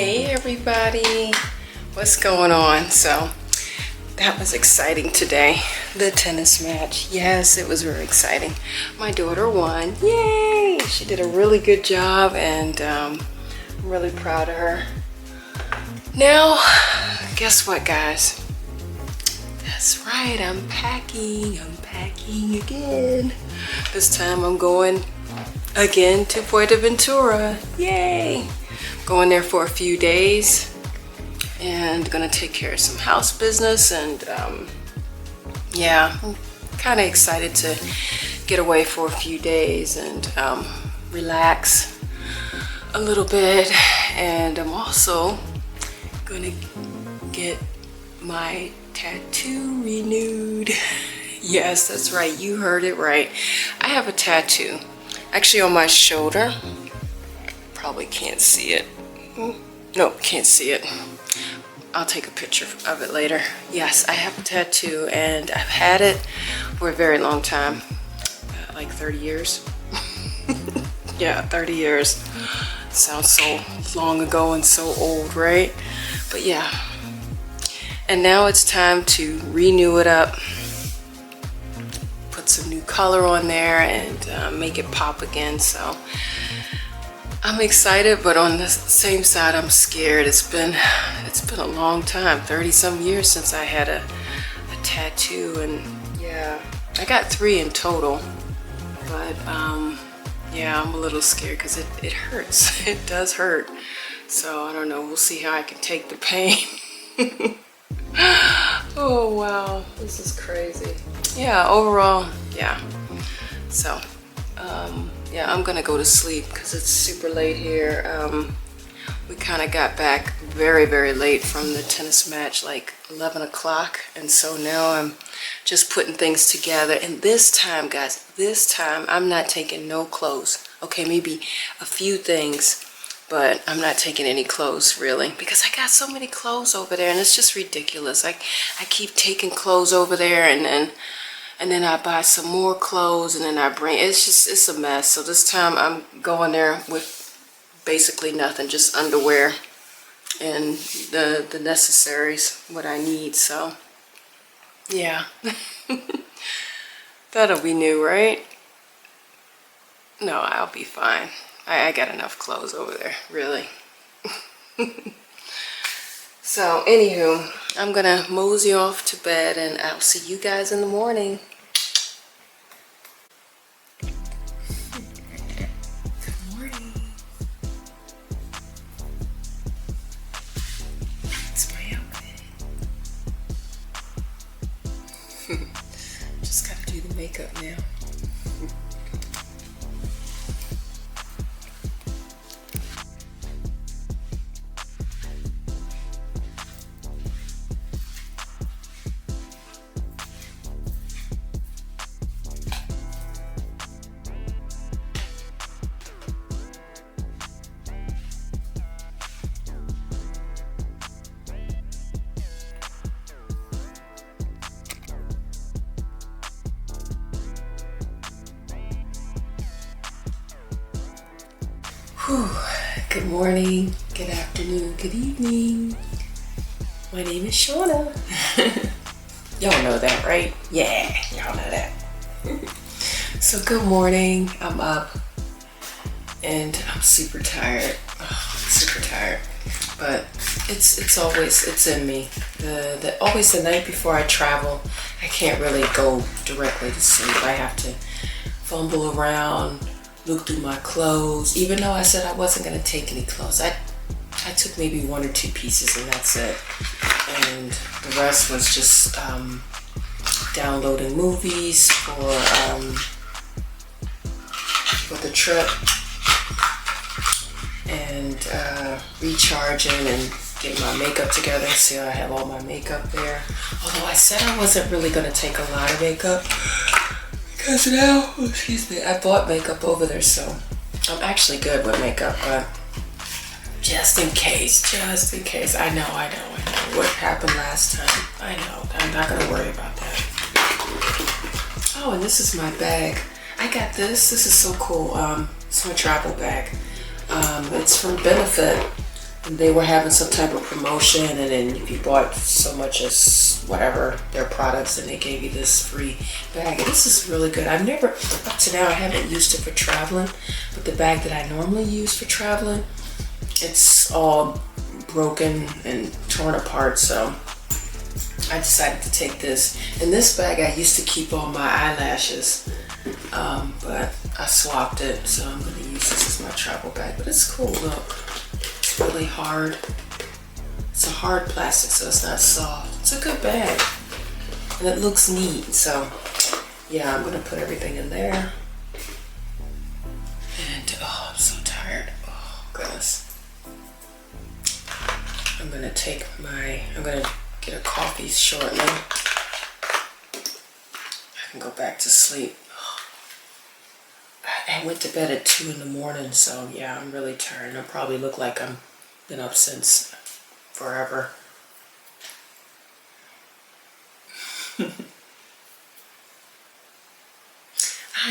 Hey everybody, what's going on? So that was exciting today, the tennis match. Yes, it was very exciting. My daughter won. Yay! She did a really good job, and I'm really proud of her. Now, guess what, guys? That's right, I'm packing again. This time I'm going again to Fuerteventura. Yay! Going there for a few days and gonna take care of some house business, and yeah, I'm kind of excited to get away for a few days and relax a little bit. And I'm also gonna get my tattoo renewed. Yes, that's right, you heard it right. I have a tattoo actually on my shoulder. Probably can't see it. No, can't see it. I'll take a picture of it later. Yes, I have a tattoo, and I've had it for a very long time, like 30 years. Yeah, 30 years. Sounds so long ago and so old, right? But yeah. And now it's time to renew it up, put some new color on there, and make it pop again. So I'm excited, but on the same side, I'm scared. It's been a long time, 30-some years since I had a tattoo, and yeah, I got 3 in total. But yeah, I'm a little scared because it hurts. It does hurt. So I don't know. We'll see how I can take the pain. Oh wow, this is crazy. Yeah, overall, yeah. So yeah, I'm gonna go to sleep because it's super late here. We kind of got back very, very late from the tennis match, like 11 o'clock. And so now I'm just putting things together. And this time, guys, this time I'm not taking no clothes. Okay, maybe a few things, but I'm not taking any clothes really, because I got so many clothes over there and it's just ridiculous. I keep taking clothes over there, and then I buy some more clothes, and then I bring, it's a mess. So this time I'm going there with basically nothing, just underwear and the necessaries, what I need. So yeah. That'll be new, right? No, I'll be fine. I got enough clothes over there, really. So anywho, I'm gonna mosey off to bed, and I'll see you guys in the morning. Good morning. It's my outfit. Just gotta do the makeup now. Good morning, good afternoon, good evening. My name is Shauna. Y'all know that, right? Yeah, y'all know that. So good morning, I'm up and I'm super tired. Oh, super tired. But it's in me. Always the night before I travel, I can't really go directly to sleep. I have to fumble around, look through my clothes. Even though I said I wasn't going to take any clothes, I took maybe 1 or 2 pieces, and that's it. And the rest was just downloading movies for the trip, and recharging and getting my makeup together. See, I have all my makeup there. Although I said I wasn't really going to take a lot of makeup, because now, excuse me, I bought makeup over there, so I'm actually good with makeup, but just in case. I know what happened last time. I know, I'm not gonna worry about that. Oh, and this is my bag. I got this is so cool. It's my travel bag. It's from Benefit. And they were having some type of promotion, and then if you bought so much as whatever their products, and they gave you this free bag. And this is really good. I've never, up to now, I haven't used it for traveling, but the bag that I normally use for traveling, it's all broken and torn apart, so I decided to take this. In this bag, I used to keep all my eyelashes, but I swapped it, so I'm going to use this as my travel bag. But it's cool, look. It's really hard. It's a hard plastic, so it's not soft. It's a good bag, and it looks neat. So yeah, I'm going to put everything in there. And oh, I'm so tired. Oh, goodness. I'm going to get a coffee shortly. I can go back to sleep. I went to bed at 2 in the morning, so yeah, I'm really tired. I probably look like I've been up since forever.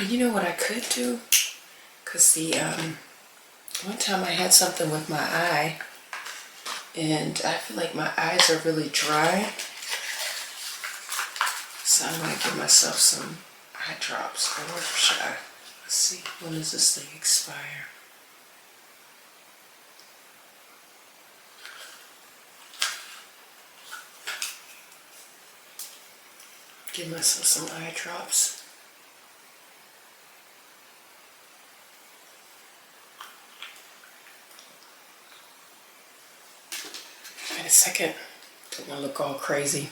You know what I could do? Because one time I had something with my eye, and I feel like my eyes are really dry. So I'm going to give myself some eye drops. Or what should I? Let's see, when does this thing expire? Give myself some eye drops. Wait a second. Don't want to look all crazy.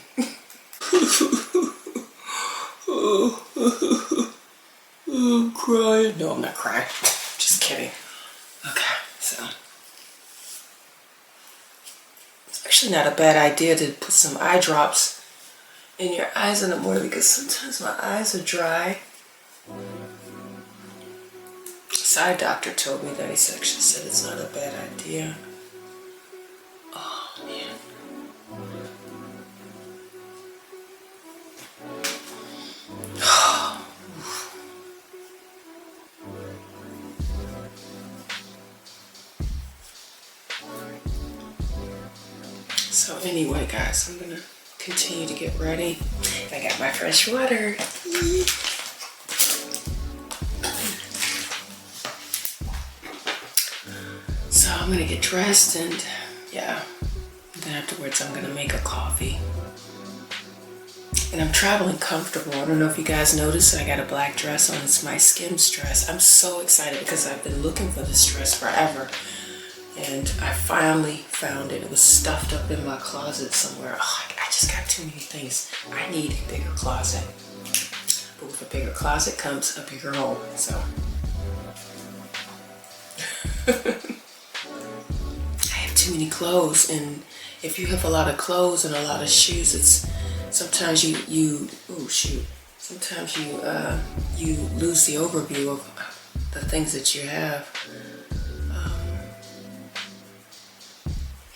I'm crying. No, I'm not crying. Just kidding. Okay, so it's actually not a bad idea to put some eye drops in your eyes in the morning, because sometimes my eyes are dry. So eye doctor told me that. He actually said it's not a bad idea. Oh man. So anyway, guys, I'm gonna continue to get ready. I got my fresh water. So I'm gonna get dressed, and yeah, then afterwards I'm gonna make a coffee. And I'm traveling comfortable. I don't know if you guys noticed, I got a black dress on. It's my Skims dress. I'm so excited because I've been looking for this dress forever. And I finally found it. It was stuffed up in my closet somewhere. Oh, I just got too many things. I need a bigger closet. But with a bigger closet comes a bigger home, so. I have too many clothes, and if you have a lot of clothes and a lot of shoes, it's sometimes sometimes you lose the overview of the things that you have.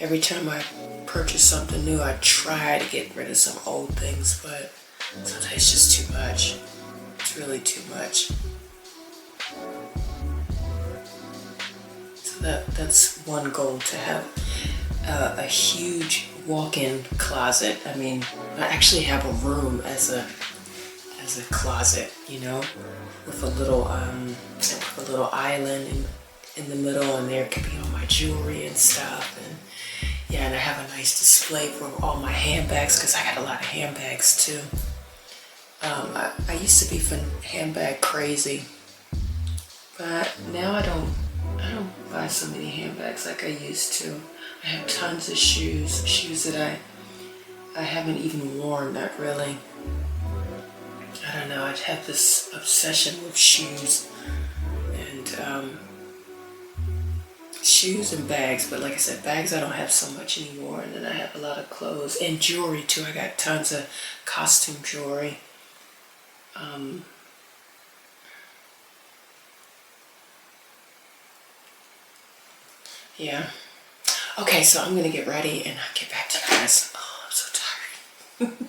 Every time I purchase something new, I try to get rid of some old things, but sometimes it's just too much. It's really too much. So that's one goal, to have a huge walk-in closet. I mean, I actually have a room as a closet, you know, with a little island in the middle, and there could be all my jewelry and stuff. And yeah, and I have a nice display for all my handbags, because I got a lot of handbags too. I used to be handbag crazy, but now I don't buy so many handbags like I used to. I have tons of shoes that I haven't even worn, not really. I don't know, I have this obsession with shoes, and shoes and bags. But like I said, bags I don't have so much anymore, and then I have a lot of clothes and jewelry too. I got tons of costume jewelry. Yeah. Okay, so I'm gonna get ready and I'll get back to you guys. Oh, I'm so tired.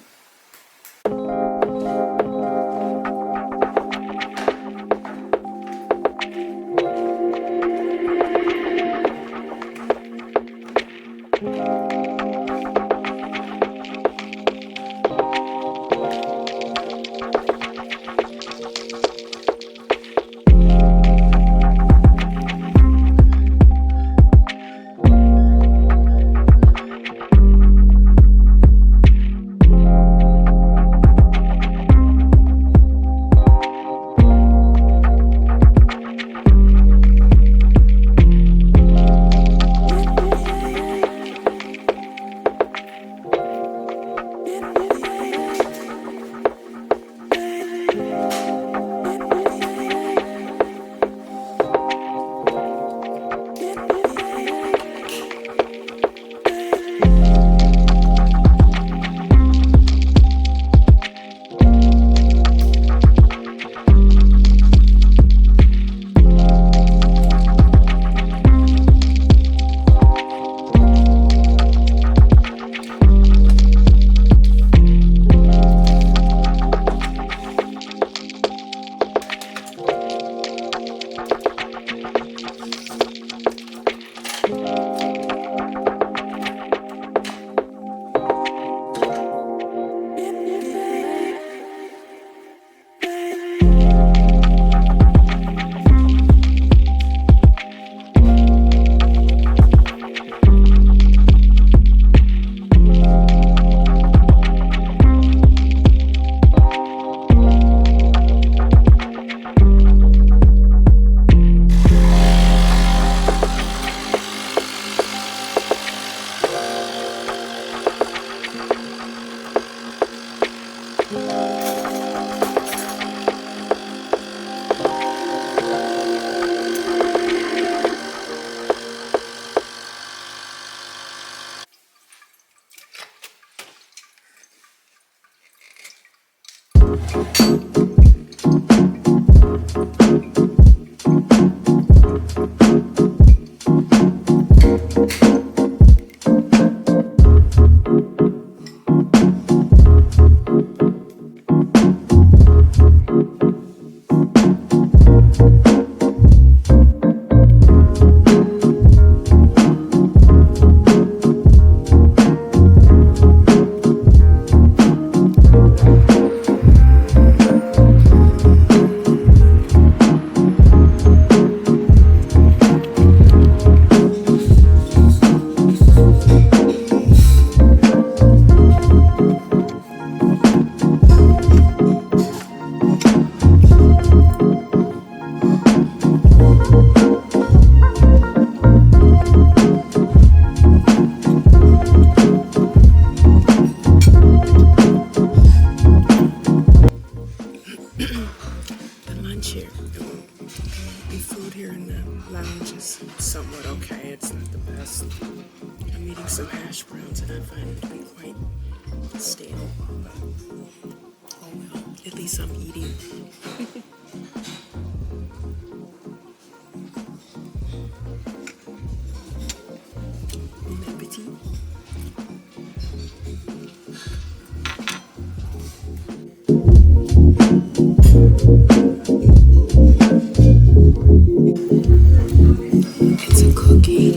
Some hash browns and I find it to be quite stale. But, oh well, at least I'm eating. Bon appetit. It's a cookie.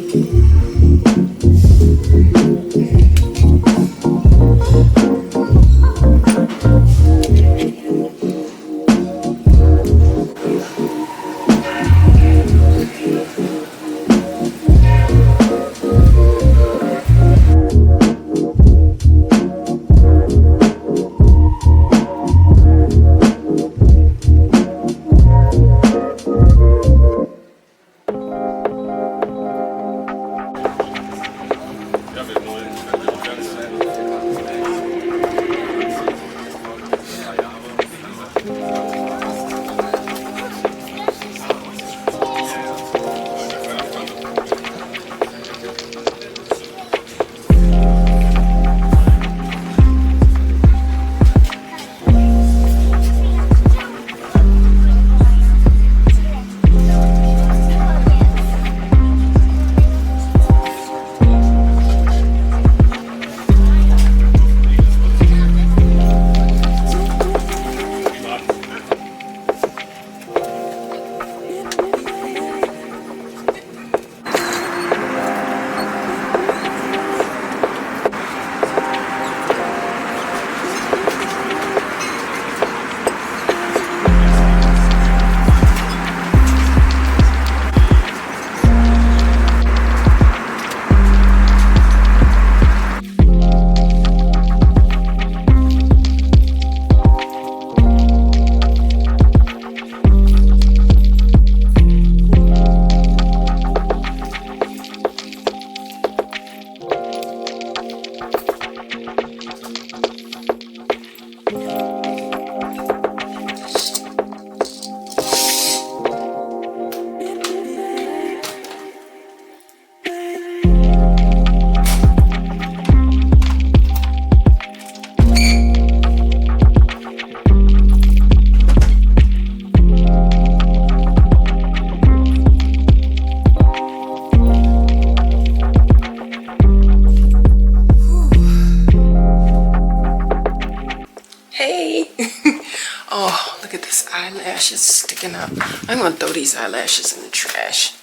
eyelashes sticking up. I'm gonna throw these eyelashes in the trash.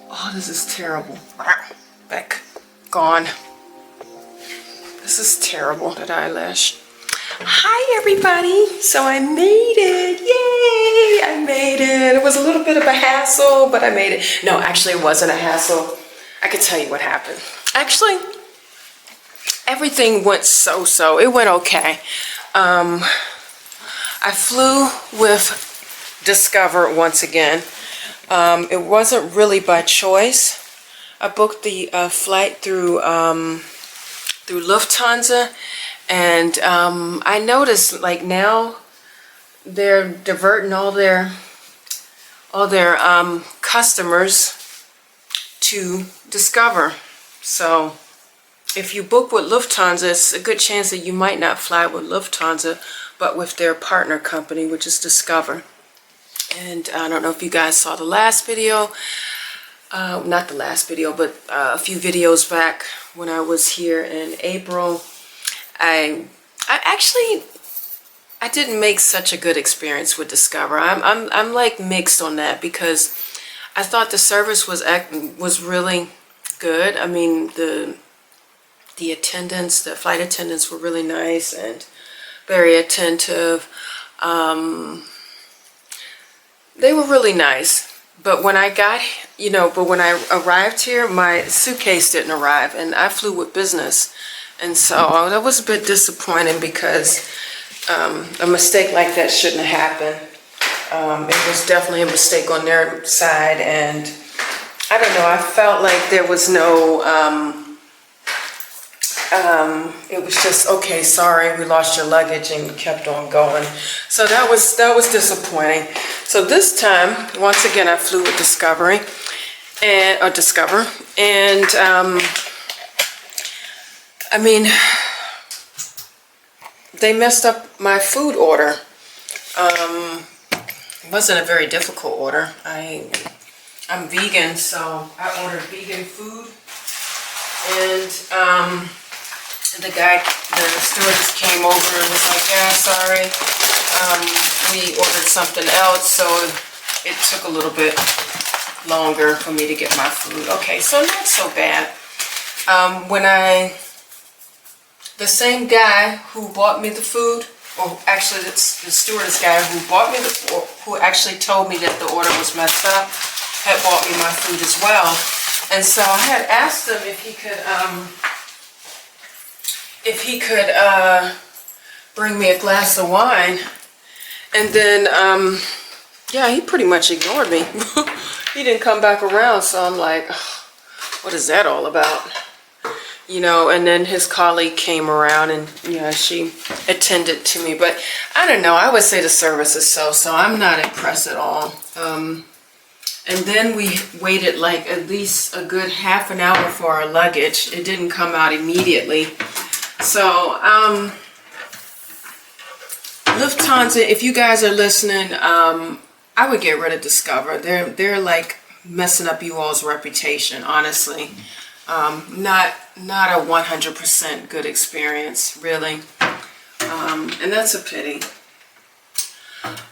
Oh, this is terrible. Back. Gone. This is terrible, that eyelash. Hi, everybody. So I made it. Yay! I made it. It was a little bit of a hassle, but I made it. No, actually, it wasn't a hassle. I could tell you what happened. Actually, everything went so-so. It went okay. I flew with Discover once again. It wasn't really by choice. I booked the flight through Lufthansa, and I noticed like now they're diverting all their customers to Discover. So if you book with Lufthansa, it's a good chance that you might not fly with Lufthansa, but with their partner company, which is Discover. And I don't know if you guys saw the last video, not the last video, but a few videos back when I was here in April. I didn't make such a good experience with Discover. I'm like mixed on that, because I thought the service was really good. I mean, the attendants, the flight attendants were really nice and very attentive. They were really nice. But when I arrived here, my suitcase didn't arrive, and I flew with business. And so that was a bit disappointing, because a mistake like that shouldn't have happened. It was definitely a mistake on their side, and I don't know, I felt like there was no, it was just, okay, sorry, we lost your luggage, and kept on going. So that was disappointing. So this time, once again, I flew with Discover, and I mean, they messed up my food order. It wasn't a very difficult order. I'm vegan, so I ordered vegan food, and the stewardess came over and was like, yeah, sorry, we ordered something else, so it took a little bit longer for me to get my food. Okay, so not so bad. The same guy who bought me the food, or actually the stewardess guy who bought me who actually told me that the order was messed up, had bought me my food as well. And so I had asked him if he could bring me a glass of wine, and then yeah, he pretty much ignored me. He didn't come back around, so I'm like, what is that all about? You know, and then his colleague came around, and yeah, she attended to me. But I don't know, I would say the service is so I'm not impressed at all. And then we waited like at least a good half an hour for our luggage. It didn't come out immediately. So Lufthansa, if you guys are listening, I would get rid of Discover. They're like messing up you all's reputation, honestly. Not a 100% good experience, really, and that's a pity.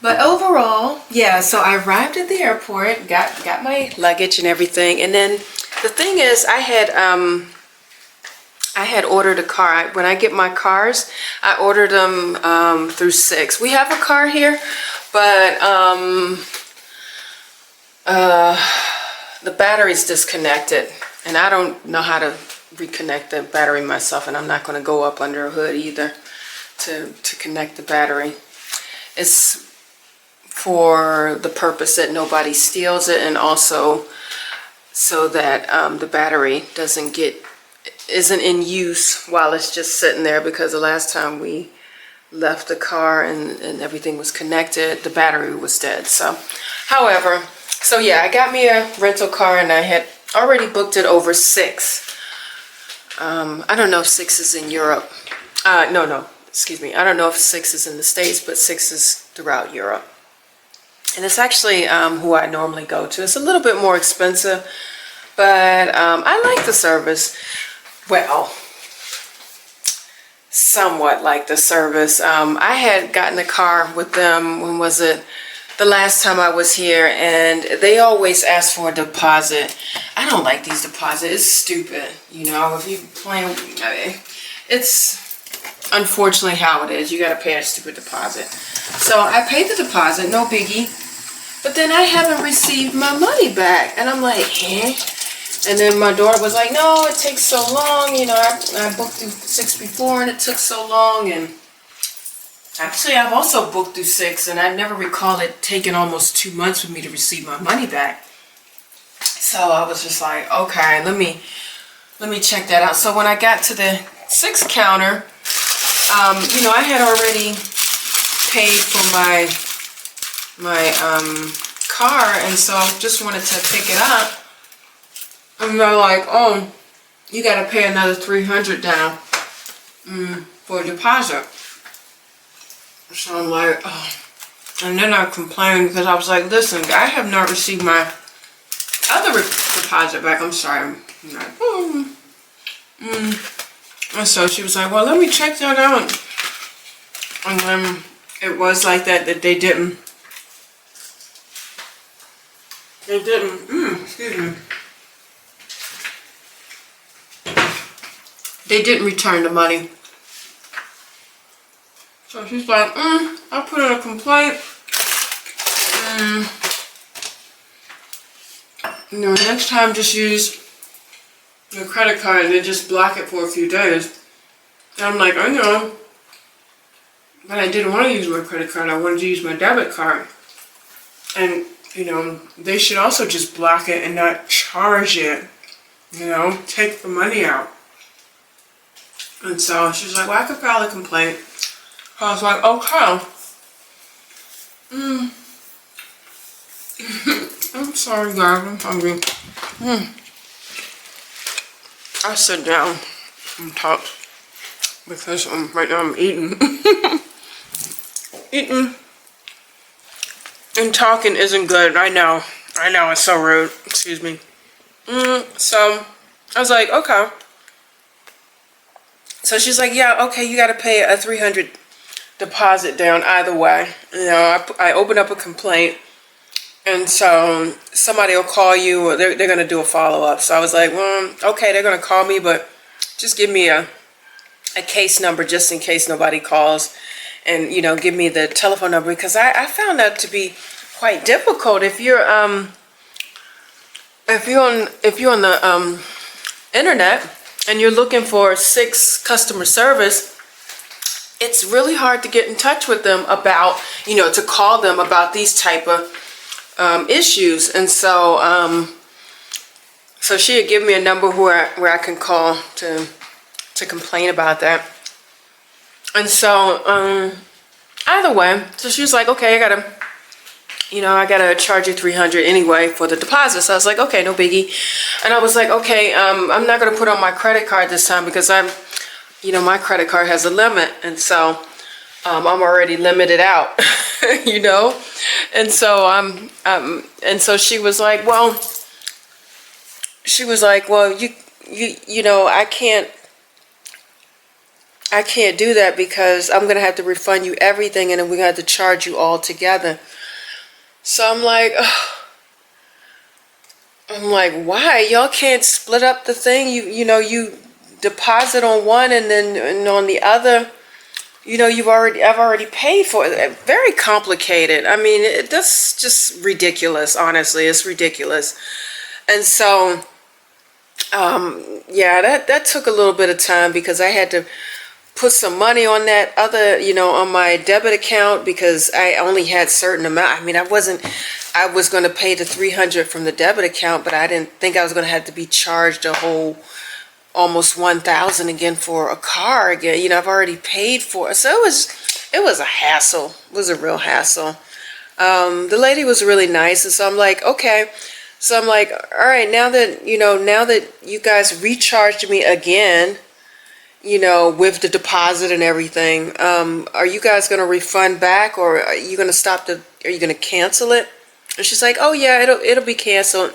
But overall, yeah, so I arrived at the airport, got my luggage and everything, and then the thing is, I had ordered a car. When I get my cars, I ordered them through Sixt. We have a car here, but the battery's disconnected, and I don't know how to reconnect the battery myself, and I'm not going to go up under a hood either to connect the battery. It's for the purpose that nobody steals it, and also so that the battery isn't in use while it's just sitting there, because the last time we left the car and everything was connected, the battery was dead. So, however, so yeah, I got me a rental car, and I had already booked it over Sixt. I don't know if Sixt is in Europe. No, excuse me. I don't know if Sixt is in the States, but Sixt is throughout Europe. And it's actually who I normally go to. It's a little bit more expensive, but I like the service. Well, somewhat like the service. I had gotten a car with them, when was it? the last time I was here, and they always ask for a deposit. I don't like these deposits. It's stupid, you know. If you plan, it's unfortunately how it is. You gotta pay a stupid deposit. So I paid the deposit, no biggie. But then I haven't received my money back, and I'm like, eh? And then my daughter was like, no, it takes so long. You know, I booked through Sixt before, and it took so long, and actually, I've also booked through Sixt, and I never recall it taking almost 2 months for me to receive my money back. So I was just like, okay, let me check that out. So when I got to the Sixt counter, you know, I had already paid for my car, and so I just wanted to pick it up. And they're like, oh, you got to pay another $300 down for a deposit. So I'm like, oh. And then I complained because I was like, listen, I have not received my other deposit back. I'm sorry. I'm like, And so she was like, well, let me check that out. And then it was like that they didn't. Excuse me. They didn't return the money. So she's like, I'll put in a complaint. You know, next time just use your credit card and then just block it for a few days. And I'm like, I know. But I didn't want to use my credit card. I wanted to use my debit card. And, you know, they should also just block it and not charge it. You know, take the money out. And so she's like, well, I could file a complaint. I was like, okay. I'm sorry, guys. I'm hungry. I sit down and talk because right now I'm eating. Eating and talking isn't good. I know. It's so rude. Excuse me. So I was like, okay. So she's like, yeah, okay, you got to pay a $300 deposit down either way. You know, I opened up a complaint, and so somebody will call you, or they're going to do a follow-up. So I was like, well, okay, they're going to call me, but just give me a case number just in case nobody calls, and, you know, give me the telephone number, because I found that to be quite difficult. If you're on the internet and you're looking for Sixt customer service, it's really hard to get in touch with them about, you know, to call them about these type of issues. And so so she had given me a number where I can call to complain about that. And so either way, so she was like, okay, I gotta charge you $300 anyway for the deposit. So I was like, okay, no biggie. And I was like, okay, I'm not gonna put on my credit card this time because my credit card has a limit, and so I'm already limited out, you know. And so and so she was like, well, you know, I can't do that because I'm gonna have to refund you everything, and then we're gonna have to charge you all together. So I'm like, why? Y'all can't split up the thing? You deposit on one and on the other, you know, I've already paid for it. Very complicated. I mean, that's just ridiculous. Honestly, it's ridiculous. And so, yeah, that took a little bit of time because I had to put some money on that other, you know, on my debit account because I only had certain amount. I mean, I was going to pay the $300 from the debit account, but I didn't think I was going to have to be charged a whole almost $1,000 again for a car again. You know, I've already paid for it. So it was a hassle. It was a real hassle. The lady was really nice. And so I'm like, okay. So I'm like, all right, now that you guys recharged me again, you know, with the deposit and everything, are you guys going to refund back, or are you going to are you going to cancel it? And she's like, oh yeah, it'll be canceled.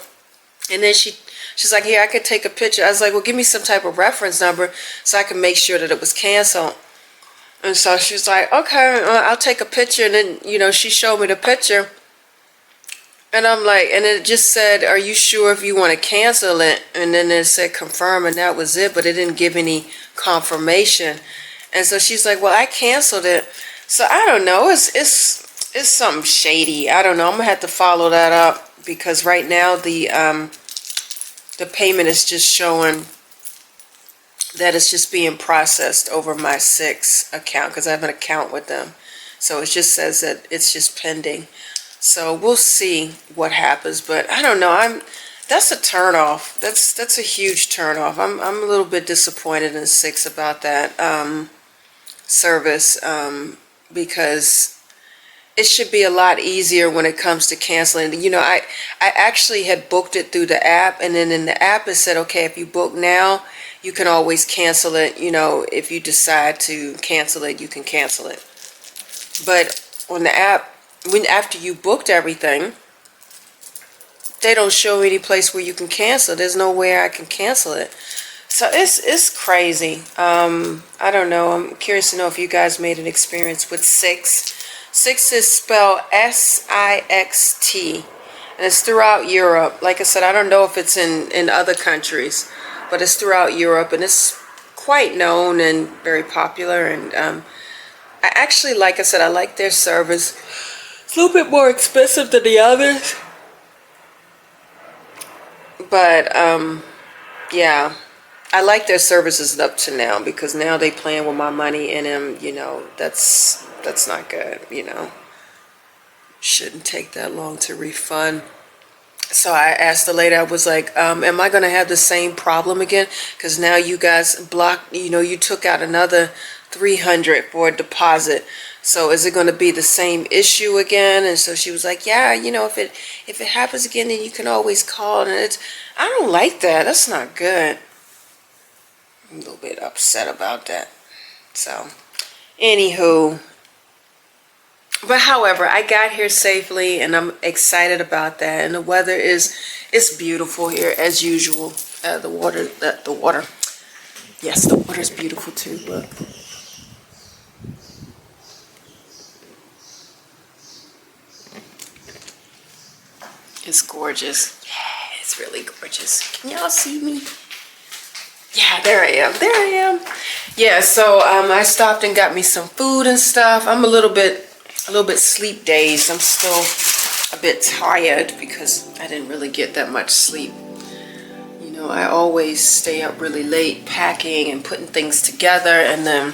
And then she's like, here, I could take a picture. I was like, well, give me some type of reference number so I can make sure that it was canceled. And so she was like, okay, I'll take a picture. And then, you know, she showed me the picture. And I'm like, and it just said, are you sure if you want to cancel it? And then it said confirm, and that was it, but it didn't give any confirmation. And so she's like, well, I canceled it. So I don't know, it's something shady. I don't know, I'm gonna have to follow that up, because right now the payment is just showing that it's just being processed over my Sixt account, because I have an account with them. So it just says that it's just pending. So we'll see what happens, but I don't know. That's a turnoff. That's a huge turnoff. I'm a little bit disappointed in Sixt about that service, because it should be a lot easier when it comes to canceling. You know, I actually had booked it through the app, and then in the app it said, okay, if you book now, you can always cancel it. You know, if you decide to cancel it, you can cancel it. But on the app, after you booked everything, they don't show any place where you can cancel. There's no way I can cancel it. So it's crazy. I don't know. I'm curious to know if you guys made an experience with Sixt. Sixt is spelled S-I-X-T, and it's throughout Europe. Like I said, I don't know if it's in other countries, but it's throughout Europe, and it's quite known and very popular. And I actually, like I said, I like their service. It's a little bit more expensive than the others, but yeah, I like their services up to now, because now they playing with my money, and you know, that's not good. You know, shouldn't take that long to refund. So I asked the lady, I was like, am I gonna have the same problem again? Because now you guys blocked, you know, you took out another $300 for a deposit. So is it going to be the same issue again? And so she was like, yeah, you know, if it happens again, then you can always call. And I don't like that. That's not good. I'm a little bit upset about that. So, anywho. But however, I got here safely, and I'm excited about that. And the weather it's beautiful here as usual. The water. Yes, the water's beautiful too. Look. It's gorgeous. Yeah, it's really gorgeous. Can y'all see me? Yeah, there I am. Yeah, so I stopped and got me some food and stuff. I'm a little bit sleep dazed. I'm still a bit tired because I didn't really get that much sleep. You know, I always stay up really late packing and putting things together, and then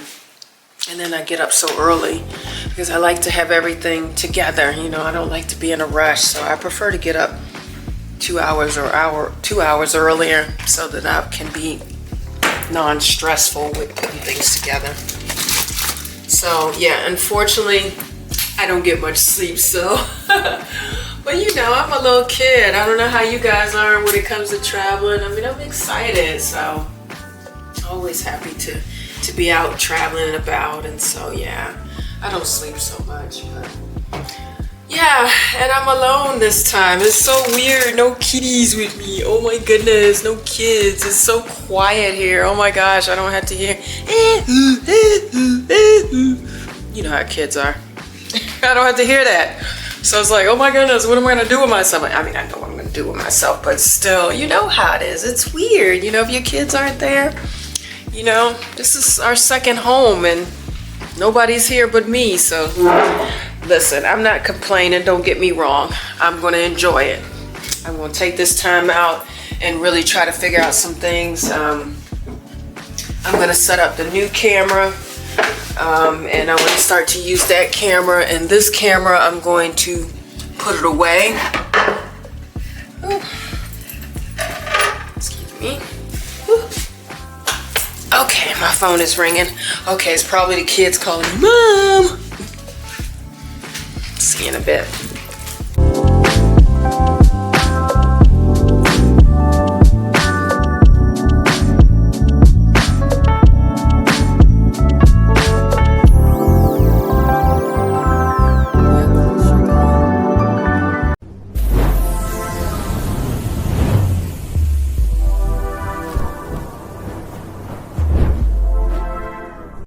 I get up so early because I like to have everything together. You know, I don't like to be in a rush, so I prefer to get up 2 hours earlier so that I can be non-stressful with putting things together. So yeah, unfortunately, I don't get much sleep, so but you know, I'm a little kid. I don't know how you guys are when it comes to traveling. I mean, I'm excited, so always happy to be out traveling and about. And so yeah, I don't sleep so much, but yeah, and I'm alone this time. It's so weird. No kitties with me. Oh my goodness, no kids. It's so quiet here. Oh my gosh, I don't have to hear. You know how kids are. I don't have to hear that. So it's like, oh my goodness, what am I gonna do with myself? I mean, I know what I'm gonna do with myself, but still, you know how it is. It's weird. You know, if your kids aren't there, you know, this is our second home and nobody's here but me. So listen, I'm not complaining, don't get me wrong. I'm gonna enjoy it. I'm gonna take this time out and really try to figure out some things. I'm gonna set up the new camera, and I'm gonna start to use that camera, and this camera I'm going to put it away. Excuse me. Okay, my phone is ringing. Okay, it's probably the kids calling me, Mom. See you in a bit.